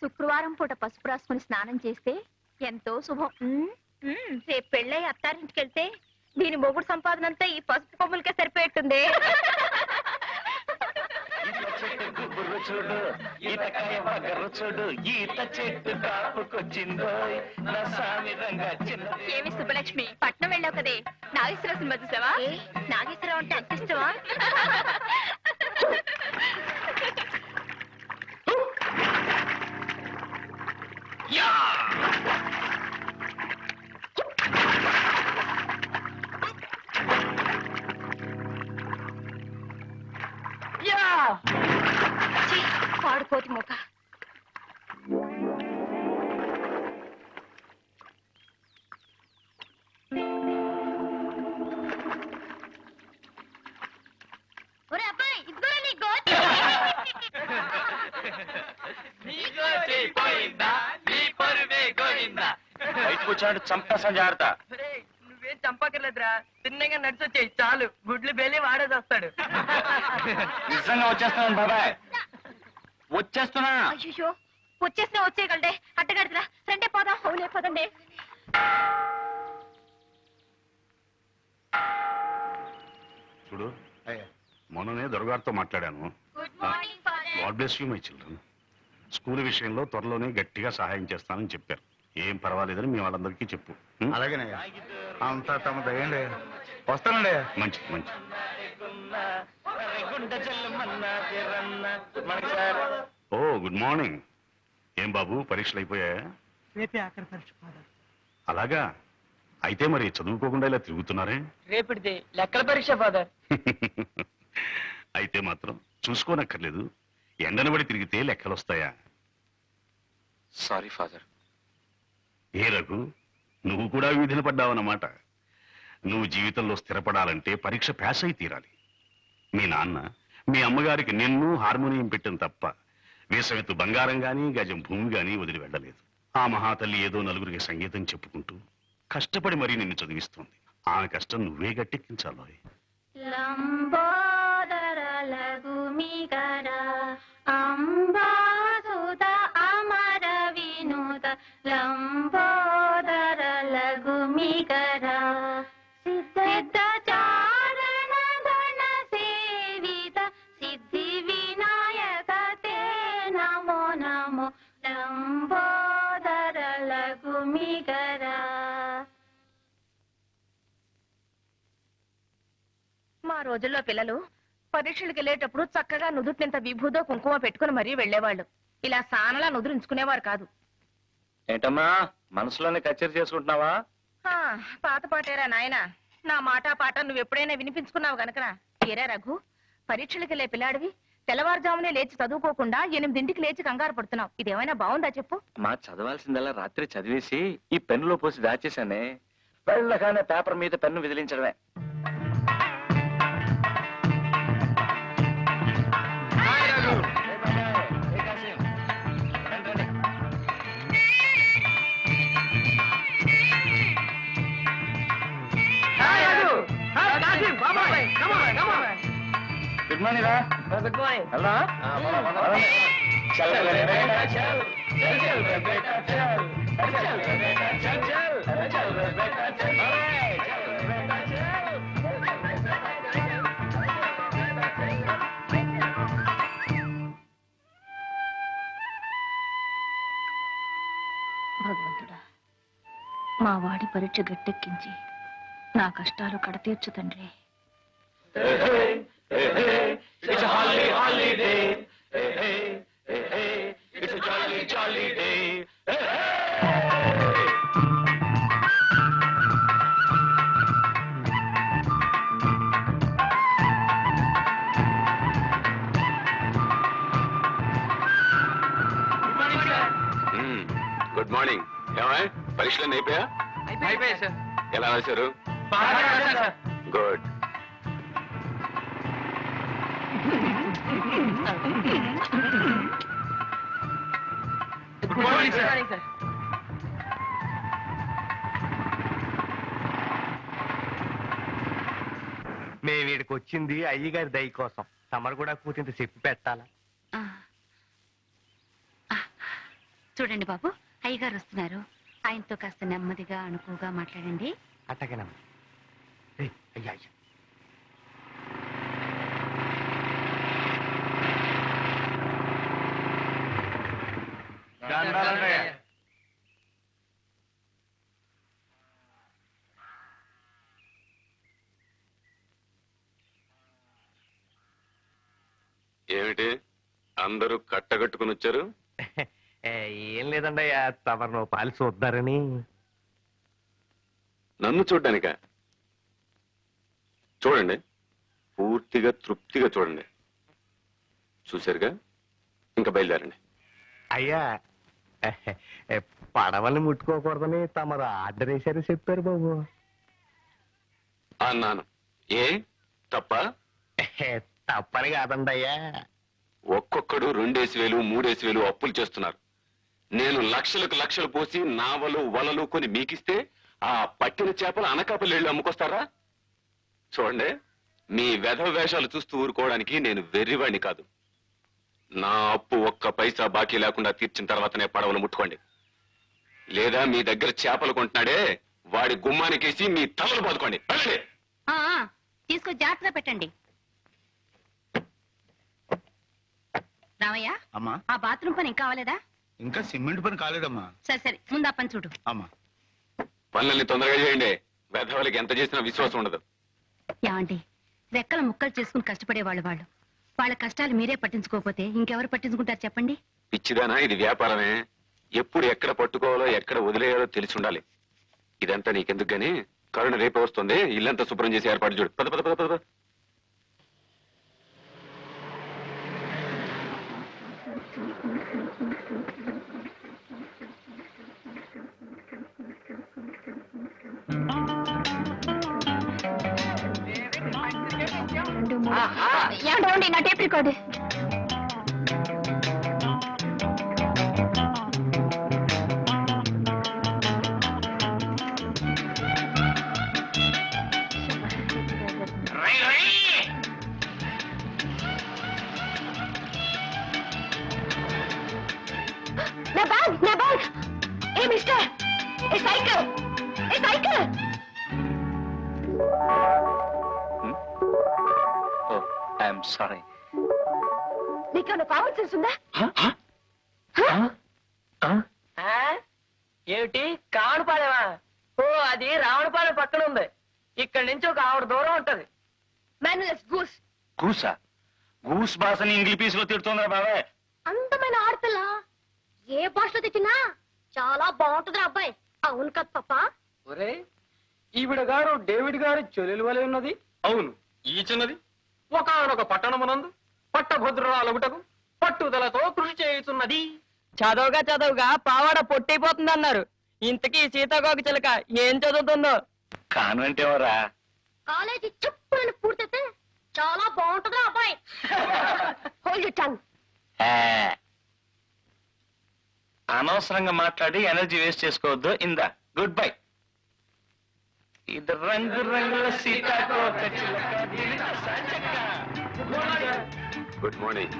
శుక్రవారం పూట పసుపు రాసుకుని స్నానం చేస్తే ఎంతో శుభం. రేపు పెళ్ళై అత్తారింటికి వెళ్తే దీని మొగుడు సంపాదన అంతా ఈ పసుపు కొమ్ములకే సరిపోయేట్టుంది. చూడు ఈతకాయ బగరు చూడు ఈత చెట్టు కాపుకొచ్చిందో నా సామిరంగా చిన్న. ఏమి సుబ్బలక్ష్మి, పట్నం వెళ్ళావు కదే, నాగేశ్వరరావు సినిమా చూసావా? నాగేశ్వరరావు అంటే అంత ఇష్టమా? పాడుకోతి మొక్క. బయటకు వచ్చాడు చంపేసా జాగ్రత్త. నువ్వేం చంపకర్లేదురా, తిన్నగా నడిచొచ్చాయి చాలు, గుడ్లు బెల్లి వాడేది వస్తాడు. నిజంగా వచ్చేస్తున్నాను బాబాయ్, వచ్చేస్తున్నా. అయ్యో వచ్చేసినా వచ్చేయగలడే, అట్టగడుతురా రండే పోదాం. అవులే పదండి. చూడు, మొన్ననే దొరగారితో మాట్లాడాను. God bless you my children. School విషయంలో త్వరలోనే గట్టిగా సహాయం చేస్తానని చెప్పారు. ఏం పర్వాలేదని మీ వాళ్ళందరికీ చెప్పు. అలాగేనయ్యా, అంతా తమ దయండి. వస్తానండి. మంచిది మంచిది. ఓ గుడ్ మార్నింగ్. ఏం బాబు, పరీక్షలు అయిపోయాయా? రేపే ఆఖరి పరీక్ష ఫాదర్. అలాగా, అయితే మరి చదువుకోకుండా ఇలా తిరుగుతున్నారే? రేపటిది లెక్కల పరీక్ష ఫాదర్. అయితే మాత్రం చూసుకోనక్కర్లేదు. ఎండను పడి తిరిగితే లెక్కలు వస్తాయా? Sorry father. ఏ రఘు, నువ్వు కూడా వీధిన పడ్డావన్నమాట. నువ్వు జీవితంలో స్థిరపడాలంటే పరీక్ష పాస్ అయి తీరాలి. మీ నాన్న మీ అమ్మగారికి నిన్ను హార్మోనియం పెట్టిన తప్ప వేసవిత్తు బంగారం గాని గజం భూమి గాని వదిలి వెళ్ళలేదు. ఆ మహాతల్లి ఏదో నలుగురికి సంగీతం చెప్పుకుంటూ కష్టపడి మరీ నిన్ను చదివిస్తోంది. ఆమె కష్టం నువ్వే గట్టెక్కించాలో. లంబోదర లఘుమికర అంబాసుత అమర వినోద లంబోదర లఘుమికర సిద్ధ చారణ గణ సేవిత సిద్ధి వినాయక తే నమో నమో లంబోదర లఘుమికర. మా రోజుల్లో పిల్లలు పరీక్షలకు వెళ్ళేటప్పుడు చక్కగా నుదుటినింత విభూదో కుంకుమ పెట్టుకుని మరీ వెళ్లేవాళ్ళు. ఇలా సానలా నుదురించుకునేవారు కాదు. ఏంటమ్మా, మనసులోనే కచేరీ చేసుకుంటున్నావా? పాత పాటేరా నాయన, నా మాట పాట నువ్వు ఎప్పుడైనా వినిపించుకున్నావు గనకరా. ఏరా రఘు, పరీక్షలకు వెళ్ళే పిల్లాడివి తెల్లవారుజామునే లేచి చదువుకోకుండా 8ంటికి లేచి కంగారు పడుతున్నావు. ఇదేమైనా బాగుందా చెప్పు? మా చదవాల్సిందల్లా రాత్రి చదివేసి ఈ పెన్నులో పోసి దాచేశానే. వెళ్ళగానే పేపర్ మీద పెన్ను విదిలించడమే. గుడ్ మార్నింగ్ రా. Good morning. హలో. భగవంతుడా, మా వాడి పరీక్ష గట్టెక్కించి నా కష్టాలు కడతీర్చు తండ్రి. It's a holly, holiday. Hey, hey, hey, hey. It's a jolly, jolly day. Hey, hey. Good morning. ఏమా, పరీక్షలు అయిపోయా? అయిపోయాయి సార్. ఎలా రాశారు? గుడ్. Good morning sir. మేము వీడికి వచ్చింది అయ్యగారి దయ కోసం. తమరు కూడా కూతింత చెప్పి పెట్టాలా? ఆ. ఆ. చూడండి బాబు, అయ్యగారు వస్తున్నారు. ఆయనతో కాస్త నెమ్మదిగా అణుకుగా మాట్లాడండి. అట్టగేనమ్మా. అయ్యా అయ్యా. ఏమిటి అందరూ కట్టగట్టుకుని వచ్చారు? ఏం లేదండయ్యా, తమరు నువ్వు పాలు చూద్దారని. నన్ను చూడ్డానిక? చూడండి, పూర్తిగా తృప్తిగా చూడండి. చూశారుగా, ఇంకా బయలుదేరండి. అయ్యా, పడవల్ని ముట్టుకోకూడదని తమరు ఆర్డర్ వేశారు చెప్పారు బాబు. అన్నాను. ఏ తప్ప? తప్పని కాదండి అయ్యా. ఒక్కొక్కడు 2,000 3,000 అప్పులు చేస్తున్నారు. నేను లక్షలకు లక్షలు పోసి నావలు వలలు కొని మీకిస్తే ఆ పట్టిన చేపలు అనకాపల్లి వెళ్ళి అమ్ముకొస్తారా? చూడండి, మీ వెధవ వేషాలు చూస్తూ ఊరుకోవడానికి నేను వెర్రివాణ్ణి కాదు. నా అప్పు ఒక్క పైసా బాకీ లేకుండా తీర్చిన తర్వాతనే పడవలు ముట్టుకోండి. లేదా మీ దగ్గర చేపలు కొంటున్నాడే వాడి గుమ్మానికేసి మీ తలలు బాదుకోండి. వెళ్ళండి. తీసుకొని జాగ్రత్తగా పెట్టండి. రామయ్య, అమ్మా, ఆ బాత్రూమ్ పని ఇంకా అవ్వలేదా? ఇంకా సిమెంట్ పని కాలేదమ్మా. సరే సరే, ముందు ఆ పని చూడు. అమ్మా, పనులన్నీ తొందరగా చేయండి. వెధవలకి ఎంత చేసినా విశ్వాసం ఉండదు. ఏమండి, రెక్కల ముక్కలు చేసుకుని కష్టపడేవాళ్ళు వాళ్ళు. వాళ్ళ కష్టాలు మీరే పట్టించుకోకపోతే ఇంకెవరు పట్టించుకుంటారు చెప్పండి? పిచ్చిదానా, ఇది వ్యాపారమే. ఎప్పుడు ఎక్కడ పట్టుకోవాలో ఎక్కడ వదిలేయాలో తెలిసి ఉండాలి. ఇదంతా నీకెందుకు గాని, కరుణ రేపే వస్తుంది. ఇల్లంతా శుభ్రం చేసి ఏర్పాటు చూడు. పద పద పద పద. ఏమండి, నా టేప్ రికార్డు. నా bag. A mister, A cycle. I'm sorry. నీకేమైనా కామన్ సెన్స్ ఉందా? ఏమిటి కావడపాలెమా? ఓ, అది రావణపాలెం పక్కన ఉంది. ఇక్కడి నుంచి ఒక ఆవిడ దూరం ఉంటది. Mannerless goose. గూసా? గూస్ భాషని ఇంగ్లీష్ పీసులో తిడుతుందా బాబాయ్? అందమైన ఆడపిల్ల ఏ భాషలో తెచ్చినా చాలా బాగుంటుంది అబ్బాయి. అవును కదా పాప? ఒరే, ఈవిడ గారు డేవిడ్ గారి చెల్లెలు వలె ఉన్నది. అవును, ఈ చిన్నది ఒకనొక పట్టణమునందు పట్టభద్రురాలగుటకు పట్టుదలతో కృషి చేయుతున్నది. చదవగా పావాడ పొట్టైపోతుంది అన్నారు. ఇంతకీ సీతాకోక చిలక ఏం చదువుతుందో? కాన్వెంట్ ఎవరా? కాలేజీ చెప్పులను పూర్తయితే చాలా బాగుంటుంది అబ్బాయి. Hold your tongue. అనవసరంగా మాట్లాడి ఎనర్జీ వేస్ట్ చేసుకోవద్దు. ఇందా, గుడ్ బై. ఇది రంగు రంగుల సీతాకోక చిలక. Good morning.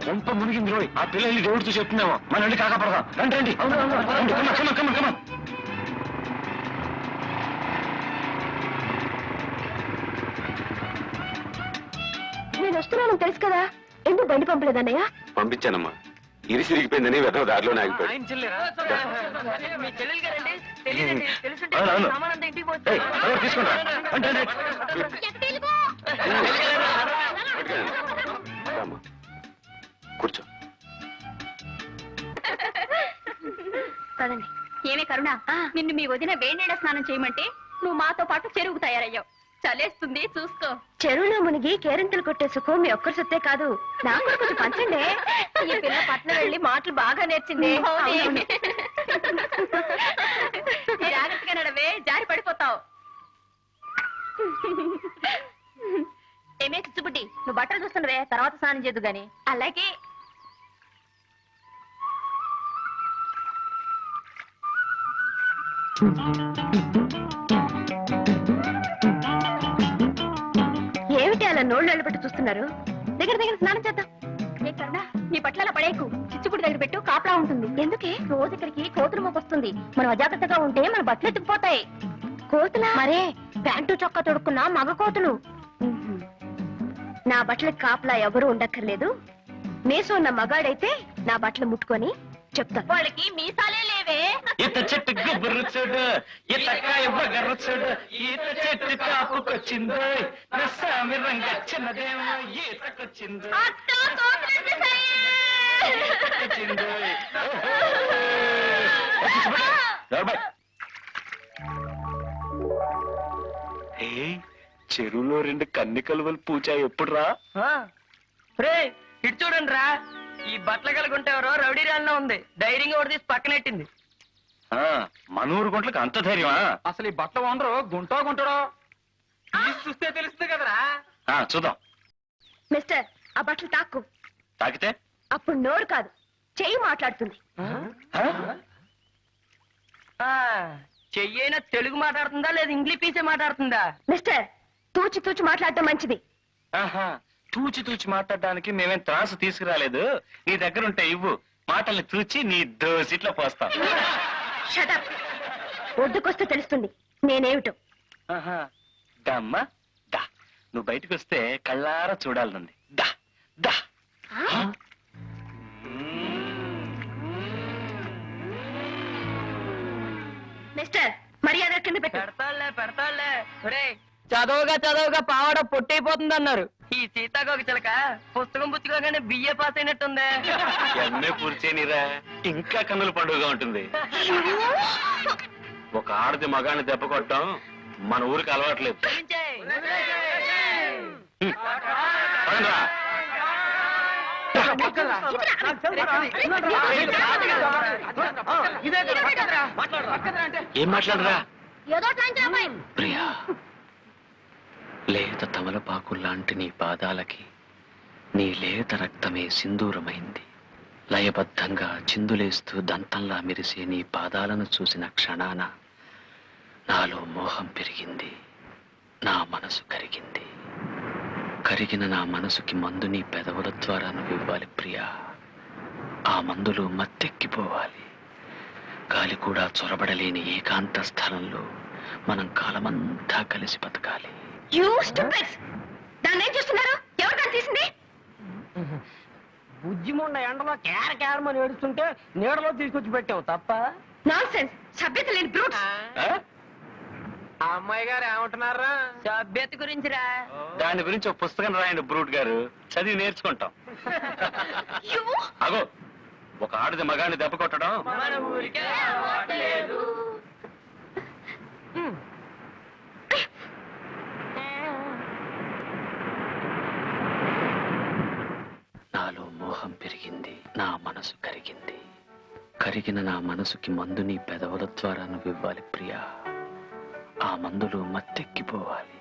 కొంప మునిగింది రోయ్. ఆ పిల్లల్ని దేవుడితో చెప్తున్నామో. మన వెళ్ళి కాకపడదాం. రండి రండి. కమ. నేను వస్తున్నాను తెలుసు కదా, ఎందుకు బండి పంపలేదన్నయ్య? పంపించానమ్మా. ఇరిసిరిగిపోయిందని వెధవ దారిలోనే ఆగిపోయాడు. ఆయన చెల్లెరా? మీ చెల్లెలు గారండి? తెలియదండి. తెలుసుంటే అవును. సామానంతా ఇంటికి పోతుంది. తీసుకుంటా. రామ్మా, కూర్చో. కదండి. ఏమే కరుణ, నిన్ను మీ వదిన వేడినీడ స్నానం చేయమంటే నువ్వు మాతో పాటు చెరువుకు తయారయ్యావు. చలేస్తుంది చూసుకో. చెరువులో మునిగి కేరింతలు కొట్టే సుఖం మీ ఒక్కరి సొత్తే కాదు, నాకు కూడా కొంచెం పంచండి. ఈ పిల్ల పట్నం వెళ్ళి మాటలు బాగా నేర్చింది. జాగ్రత్తగా నడవే, జారి పడిపోతావు. ఏమే చిచ్చుబుడ్డి, నువ్వు బట్టలు చూస్తున్నవే, తర్వాత స్నానం చేద్దు గాని. అలాగే. అలా నోళ్ళు వెళ్ళబెట్టి చూస్తున్నారు? దగ్గర దగ్గర స్నానం చేద్దాం. ఏ కరుణ, నీ బట్టలు అలా పడేకు. చిచ్చుకుడి దగ్గర పెట్టు, కాపలా ఉంటుంది. ఎందుకే? రోజు ఇక్కడికి కోతులు మోపొస్తుంది. మనం అజాగ్రత్తగా ఉంటే మన బట్టలు ఎత్తుకుపోతాయి. కోతులా? మరే, ప్యాంటు చొక్కా తొడుక్కున్న మగ కోతులు. నా బట్టలకు కాపలా ఎవరు ఉండక్కర్లేదు. మేసు ఉన్న మగాడైతే నా బట్టలు ముట్టుకొని చెప్తా. వాళ్ళకి మీసాలే లేవే. ఈత చెట్టు గుబ్బురు చూడు, ఈతకాయ బగర్రు చూడు, ఈత చెట్టు కాపుకొచ్చిందో, నస్సామి రంగచ్చినదేమో ఈతకొచ్చిందో, ఈతకొచ్చిందో. చెరువులో 2 కన్ని కలువలు పూచా ఎప్పుడురా? రే ఇటు చూడండి రా, ఈ బట్టలు కలుగుంటే ఎవరో రౌడీ రాన్న ఉంది. ధైర్యంగా ఒకటి తీసి పక్కనెట్టింది. మన ఊరు గుంట్లకు అంత ధైర్యమా? అసలు ఈ బట్టలు వండరు గుంటాడో చూస్తే తెలుస్తుంది కదరా. చూద్దాం. మిస్టర్, ఆ బట్టలు తాక్కు. తాకితే అప్పుడు నోరు కాదు, చెయ్యి మాట్లాడుతుంది. చెయ్యైనా తెలుగు మాట్లాడుతుందా లేదా ఇంగ్లీష్ పీసే మాట్లాడుతుందా? మిస్టర్, తూచి తూచి మాట్లాడటం మంచిది. తూచి తూచి మాట్లాడడానికి మేమేం త్రాసు తీసుకురాలేదు. నీ దగ్గర ఉంటే ఇవ్వు, మాటల్ని తూచి నీ దోసిట్లో పోస్తాం. షటప్. ఒడ్డుకొస్తే తెలుస్తుంది నేనేమిటో. దమ్మా దా, నువ్వు బయటకు వస్తే కళ్ళారా చూడాలనుంది. దా దా. మిస్టర్, మర్యాద కింద పెట్టు. పెడతాళ్లే. ఒరే, చదవగా పావాడ పొట్టయిపోతుంది అన్నారు. ఈ సీతాకోక చిలక పుస్తకం పుచ్చుకోగానే బిఏ పాస్ అయినట్టుందే. ఎంఏ పూర్చేనిరా, ఇంకా కన్నుల పండుగగా ఉంటుంది. ఒక ఆడది మగాన్ని దెబ్బ కొట్టడం మన ఊరికి అలవాట్లేదు. పదండ్రా. ఏం మాట్లాడరా? ప్రియా, లేత తమలపాకు లాంటి నీ పాదాలకి నీ లేత రక్తమే సింధూరమైంది. లయబద్ధంగా చిందులేస్తూ దంతంలా మెరిసే నీ పాదాలను చూసిన క్షణాన నాలో మోహం పెరిగింది, నా మనసు కరిగింది. కరిగిన నా మనసుకి మందు నీ పెదవుల ద్వారా నువ్వు ఇవ్వాలి ప్రియా. ఆ మందులో మత్తెక్కిపోవాలి. గాలి కూడా చొరబడలేని ఏకాంత స్థలంలో మనం కాలమంతా కలిసి బతకాలి. You stupids! దాన్ని ఏం చేస్తున్నారు? ఎవరు దాన్ని తీసింది? బుజ్జిముండ ఎండలో కేరమని ఏడుస్తుంటే నీడలో తీసుకొచ్చి పెట్టావు తప్ప. నాన్సెన్స్! సభ్యత లేని బ్రూట్స్! ఆ అమ్మాయి గారు ఏమంటున్నారా? సభ్యత గురించిరా. దాని గురించి ఒక పుస్తకం రాయండి బ్రూట్ గారు, చదివి నేర్చుకుంటాం. అగో, ఒక ఆడది మగాన్ని దెబ్బ కొట్టడం మన ఊరికే అలవాట్లేదు. నాలో మోహం పెరిగింది, నా మనసు కరిగింది. కరిగిన నా మనసుకి మందు నీ పెదవుల ద్వారా నువ్వు ఇవ్వాలి ప్రియా. ఆ మందులో మత్తెక్కిపోవాలి.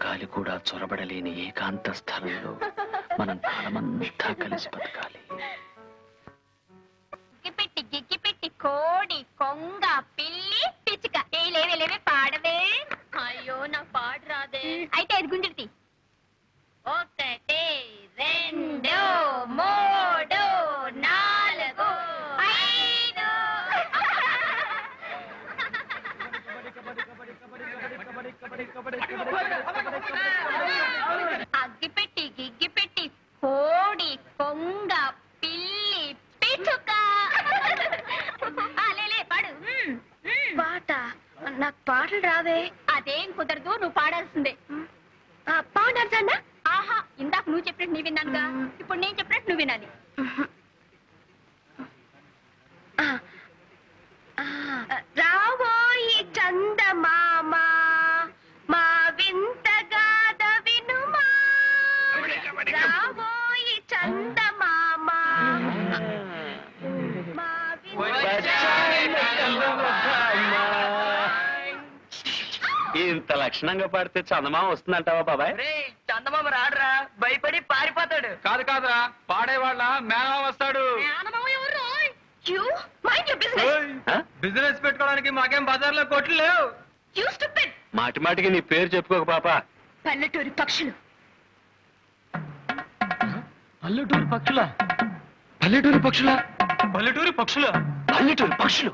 గాలి కూడా చొరబడలేని ఏకాంత స్థలంలో మనం కాలమంతా కలిసి బతకాలి. గిగ్గిపెట్టి కోడి కొంగ పిల్లి పిచ్చుక లేవే పాడవే. అయ్యో నా పాట రాదే. అయితే అది గుంజుడి. 1 2 3 4 5. అగ్గిపెట్టి గిగ్గిపెట్టి కోడి కొంగ పిల్లి పిచ్చుక. పాడు. పాట? నాకు పాటలు రావే. అదేం కుదరదు, నువ్వు పాడాల్సిందే. పాడాల్సన్నా? ఆహా, ఇందాక నువ్వు చెప్పినట్టు నీ విన్నానుగా, ఇప్పుడు నేను చెప్పినట్టు నువ్వు వినాలి. రావోయి చందమామ మా వింతగాథ వినుమా. రావోయి చందమామ మా ఇంత లక్షణంగా పాడితే చందమామ వస్తుందంటావా బాబాయ్? చందమామ రాడురా, భయపడి పారిపోతాడు. కాదురా, పాడేవాళ్ళ మేనమా వస్తాడు. బిజినెస్ పెట్టుకోవడానికి మాకేం బజార్లో కొట్లు లేవు. మాటి మాటికి నీ పేరు చెప్పుకోక పాప. పల్లెటూరి పక్షులు పల్లెటూరి పక్షుల పల్లెటూరి పక్షుల పల్లెటూరి పక్షుల పల్లెటూరు పక్షులు